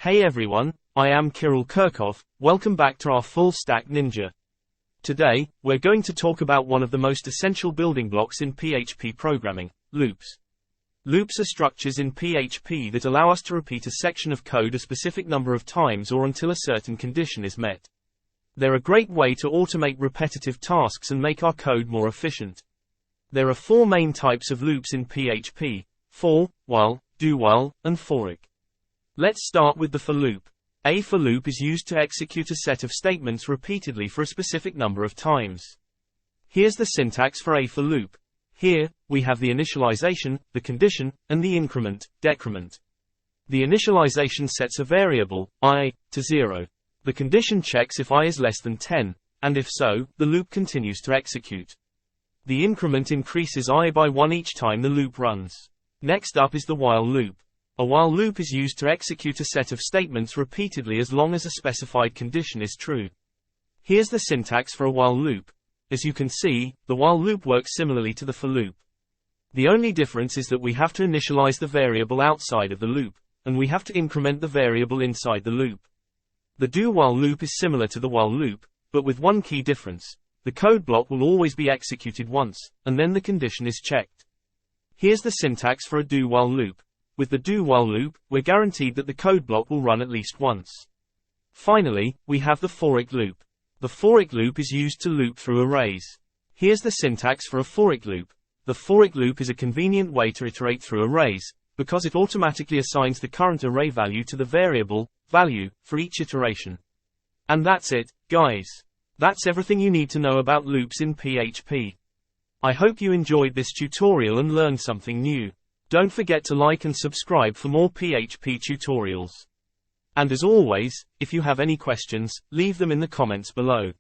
Hey everyone, I am Kirill Kirkov, welcome back to our Full Stack Ninja. Today, we're going to talk about one of the most essential building blocks in PHP programming, loops. Loops are structures in PHP that allow us to repeat a section of code a specific number of times or until a certain condition is met. They're a great way to automate repetitive tasks and make our code more efficient. There are four main types of loops in PHP: for, while, do while, and foreach. Let's start with the for loop. A for loop is used to execute a set of statements repeatedly for a specific number of times. Here's the syntax for a for loop. Here, we have the initialization, the condition, and the increment, decrement. The initialization sets a variable, I, to 0. The condition checks if I is less than 10, and if so, the loop continues to execute. The increment increases I by 1 each time the loop runs. Next up is the while loop. A while loop is used to execute a set of statements repeatedly as long as a specified condition is true. Here's the syntax for a while loop. As you can see, the while loop works similarly to the for loop. The only difference is that we have to initialize the variable outside of the loop, and we have to increment the variable inside the loop. The do while loop is similar to the while loop, but with one key difference. The code block will always be executed once, and then the condition is checked. Here's the syntax for a do while loop. With the do while loop, we're guaranteed that the code block will run at least once. Finally, we have the foreach loop. The foreach loop is used to loop through arrays. Here's the syntax for a foreach loop. The foreach loop is a convenient way to iterate through arrays, because it automatically assigns the current array value to the variable, value, for each iteration. And that's it, guys. That's everything you need to know about loops in PHP. I hope you enjoyed this tutorial and learned something new. Don't forget to like and subscribe for more PHP tutorials. And as always, if you have any questions, leave them in the comments below.